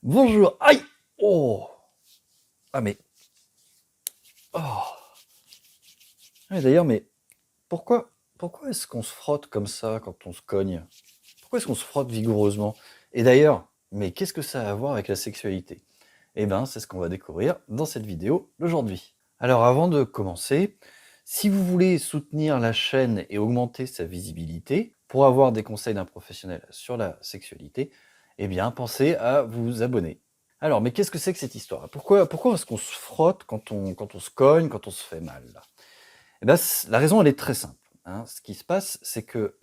Bonjour. Aïe. Oh. Ah mais. Oh. Ah, d'ailleurs, mais pourquoi est-ce qu'on se frotte comme ça quand on se cogne? Pourquoi est-ce qu'on se frotte vigoureusement? Et d'ailleurs, mais qu'est-ce que ça a à voir avec la sexualité? Eh ben, c'est ce qu'on va découvrir dans cette vidéo d'aujourd'hui. Alors avant de commencer, si vous voulez soutenir la chaîne et augmenter sa visibilité, pour avoir des conseils d'un professionnel sur la sexualité, eh bien, pensez à vous abonner. Alors, mais qu'est-ce que c'est que cette histoire? Pourquoi est-ce qu'on se frotte quand on se cogne, quand on se fait mal là? Eh ben, la raison, elle est très simple, hein. Ce qui se passe, c'est que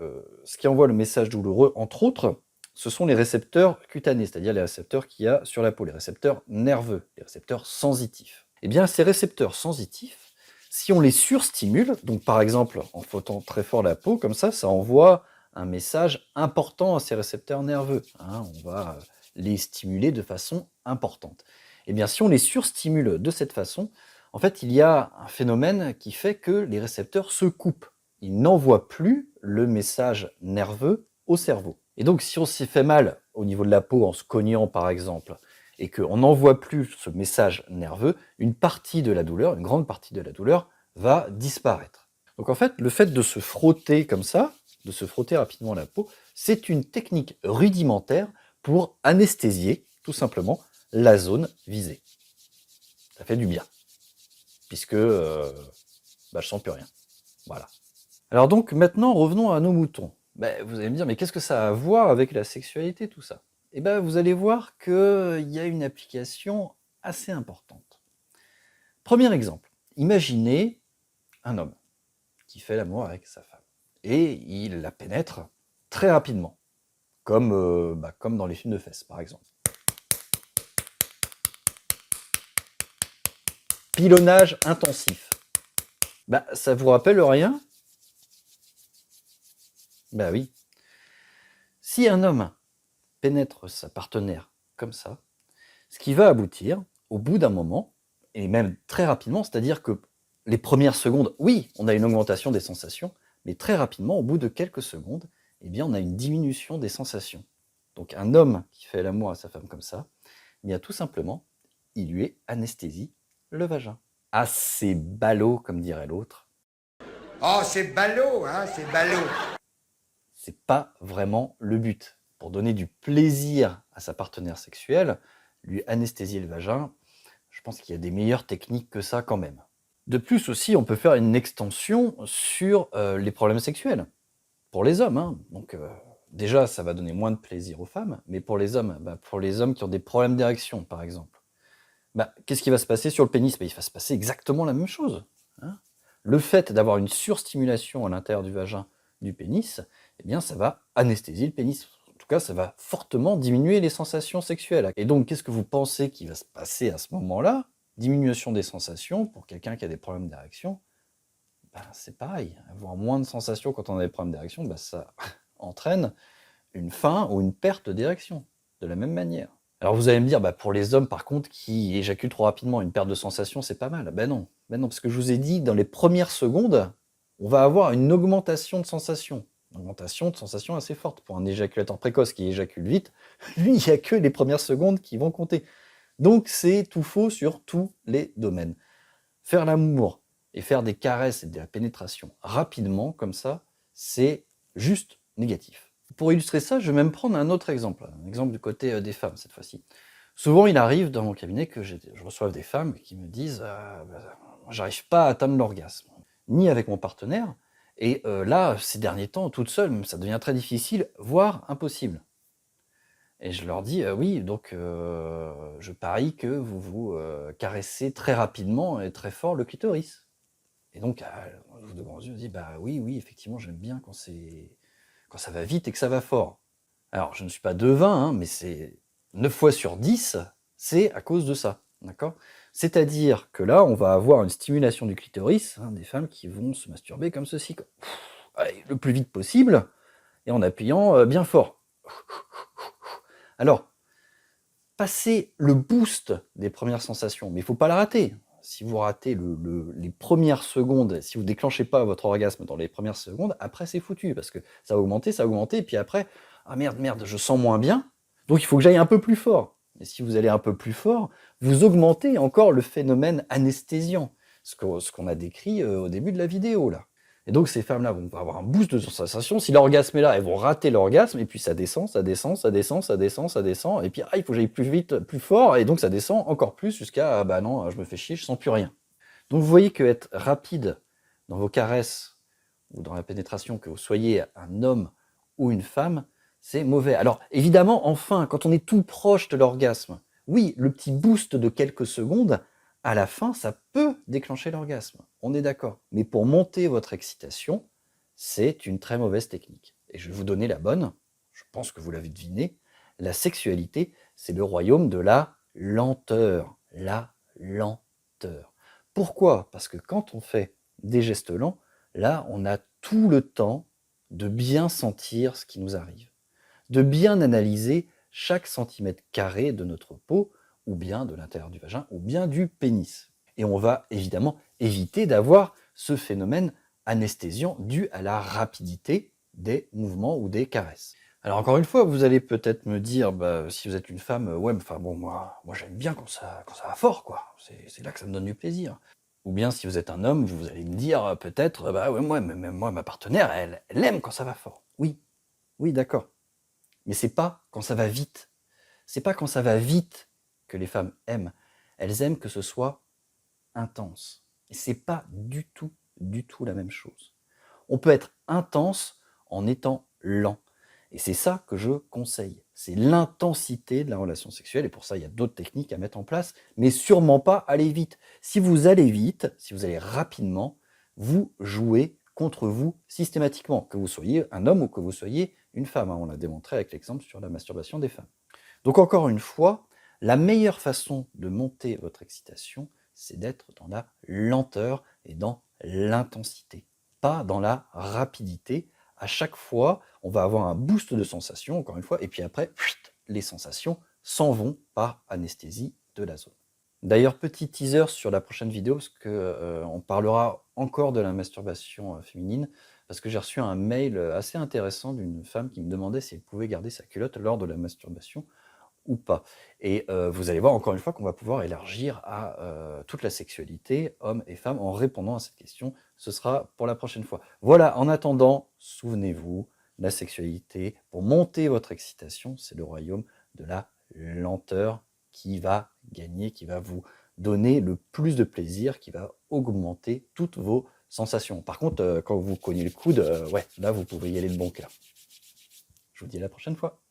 ce qui envoie le message douloureux, entre autres, ce sont les récepteurs cutanés, c'est-à-dire les récepteurs qu'il y a sur la peau, les récepteurs nerveux, les récepteurs sensitifs. Eh bien, ces récepteurs sensitifs, si on les surstimule, donc par exemple en frottant très fort la peau, comme ça envoie un message important à ces récepteurs nerveux, hein. On va les stimuler de façon importante. Eh bien, si on les surstimule de cette façon, en fait, il y a un phénomène qui fait que les récepteurs se coupent. Ils n'envoient plus le message nerveux au cerveau. Et donc, si on s'y fait mal au niveau de la peau en se cognant, par exemple, et qu'on n'envoie plus ce message nerveux, une partie de la douleur, une grande partie de la douleur, va disparaître. Donc en fait, le fait de se frotter comme ça, de se frotter rapidement la peau, c'est une technique rudimentaire pour anesthésier, tout simplement, la zone visée. Ça fait du bien, puisque je sens plus rien. Voilà. Alors donc, maintenant, revenons à nos moutons. Vous allez me dire, mais qu'est-ce que ça a à voir avec la sexualité, tout ça? Eh bien, vous allez voir qu'il y a une application assez importante. Premier exemple, imaginez un homme qui fait l'amour avec sa femme, et il la pénètre très rapidement, comme dans les films de fesses, par exemple. Pilonnage intensif. Ça vous rappelle rien? Oui. Si un homme pénètre sa partenaire comme ça, ce qui va aboutir, au bout d'un moment, et même très rapidement, c'est-à-dire que les premières secondes, oui, on a une augmentation des sensations, mais très rapidement, au bout de quelques secondes, eh bien, on a une diminution des sensations. Donc un homme qui fait l'amour à sa femme comme ça, eh bien, tout simplement, il lui est anesthésie le vagin. Ah, c'est ballot, comme dirait l'autre. Oh, c'est ballot, hein, c'est ballot. C'est pas vraiment le but. Pour donner du plaisir à sa partenaire sexuelle, lui anesthésier le vagin, je pense qu'il y a des meilleures techniques que ça quand même. De plus aussi, on peut faire une extension sur les problèmes sexuels. Pour les hommes, hein. Donc déjà, ça va donner moins de plaisir aux femmes, mais pour les hommes qui ont des problèmes d'érection, par exemple, qu'est-ce qui va se passer sur le pénis? Il va se passer exactement la même chose, hein. Le fait d'avoir une surstimulation à l'intérieur du vagin du pénis, eh bien, ça va anesthésier le pénis. En tout cas, ça va fortement diminuer les sensations sexuelles. Et donc, qu'est-ce que vous pensez qui va se passer à ce moment-là? Diminution des sensations pour quelqu'un qui a des problèmes d'érection. C'est pareil. Avoir moins de sensations quand on a des problèmes d'érection, ça entraîne une fin ou une perte d'érection, de la même manière. Alors vous allez me dire, pour les hommes par contre qui éjaculent trop rapidement, une perte de sensation, c'est pas mal. Non, parce que je vous ai dit, dans les premières secondes, on va avoir une augmentation de sensation. Une augmentation de sensation assez forte. Pour un éjaculateur précoce qui éjacule vite, lui, il n'y a que les premières secondes qui vont compter. Donc c'est tout faux sur tous les domaines. Faire l'amour et faire des caresses et de la pénétration rapidement, comme ça, c'est juste négatif. Pour illustrer ça, je vais même prendre un autre exemple, un exemple du côté des femmes cette fois-ci. Souvent, il arrive dans mon cabinet que je reçoive des femmes qui me disent j'arrive pas à atteindre l'orgasme, ni avec mon partenaire, et là, ces derniers temps, toute seule, ça devient très difficile, voire impossible. Et je leur dis oui, donc je parie que vous vous caressez très rapidement et très fort le clitoris. Et donc, de grands yeux, je dis oui, effectivement, j'aime bien quand ça va vite et que ça va fort. Alors, je ne suis pas devin, hein, mais c'est 9 fois sur 10, c'est à cause de ça, d'accord? C'est-à-dire que là, on va avoir une stimulation du clitoris, hein, des femmes qui vont se masturber comme ceci, quoi. Allez, le plus vite possible, et en appuyant bien fort. Alors, passer le boost des premières sensations, mais il ne faut pas la rater. Si vous ratez les premières secondes, si vous ne déclenchez pas votre orgasme dans les premières secondes, après c'est foutu, parce que ça va augmenter, et puis après, ah merde, je sens moins bien, donc il faut que j'aille un peu plus fort. Et si vous allez un peu plus fort, vous augmentez encore le phénomène anesthésiant, ce qu'on a décrit au début de la vidéo là. Et donc ces femmes-là vont avoir un boost de sensation. Si l'orgasme est là, elles vont rater l'orgasme, et puis ça descend, ça descend, ça descend, ça descend, ça descend, et puis il faut que j'aille plus vite, plus fort, et donc ça descend encore plus jusqu'à bah non, je me fais chier, je sens plus rien. Donc vous voyez que être rapide dans vos caresses ou dans la pénétration, que vous soyez un homme ou une femme, c'est mauvais. Alors évidemment, enfin, quand on est tout proche de l'orgasme, oui, le petit boost de quelques secondes, à la fin, ça peut déclencher l'orgasme, on est d'accord. Mais pour monter votre excitation, c'est une très mauvaise technique. Et je vais vous donner la bonne, je pense que vous l'avez deviné, la sexualité, c'est le royaume de la lenteur. La lenteur. Pourquoi? Parce que quand on fait des gestes lents, là, on a tout le temps de bien sentir ce qui nous arrive, de bien analyser chaque centimètre carré de notre peau, ou bien de l'intérieur du vagin, ou bien du pénis. Et on va évidemment éviter d'avoir ce phénomène anesthésiant dû à la rapidité des mouvements ou des caresses. Alors encore une fois, vous allez peut-être me dire, bah, si vous êtes une femme, ouais, enfin bon, moi j'aime bien quand ça va fort, quoi. C'est là que ça me donne du plaisir. Ou bien si vous êtes un homme, vous allez me dire peut-être, bah ouais, moi, ma partenaire, elle aime quand ça va fort. Oui, oui, d'accord. Mais c'est pas quand ça va vite. C'est pas quand ça va vite que les femmes aiment. Elles aiment que ce soit intense. Et c'est pas du tout la même chose. On peut être intense en étant lent. Et c'est ça que je conseille. C'est l'intensité de la relation sexuelle. Et pour ça, il y a d'autres techniques à mettre en place, mais sûrement pas aller vite. Si vous allez vite, si vous allez rapidement, vous jouez contre vous systématiquement, que vous soyez un homme ou que vous soyez une femme. On l'a démontré avec l'exemple sur la masturbation des femmes. Donc encore une fois, la meilleure façon de monter votre excitation, c'est d'être dans la lenteur et dans l'intensité, pas dans la rapidité. À chaque fois, on va avoir un boost de sensations, encore une fois, et puis après, les sensations s'en vont par anesthésie de la zone. D'ailleurs, petit teaser sur la prochaine vidéo, parce qu'on parlera encore de la masturbation féminine, parce que j'ai reçu un mail assez intéressant d'une femme qui me demandait si elle pouvait garder sa culotte lors de la masturbation ou pas. Et vous allez voir encore une fois qu'on va pouvoir élargir à toute la sexualité, hommes et femmes, en répondant à cette question. Ce sera pour la prochaine fois. Voilà, en attendant, souvenez-vous, la sexualité, pour monter votre excitation, c'est le royaume de la lenteur qui va gagner, qui va vous donner le plus de plaisir, qui va augmenter toutes vos sensations. Par contre, quand vous cognez le coude, ouais, là, vous pouvez y aller de bon cœur. Je vous dis à la prochaine fois.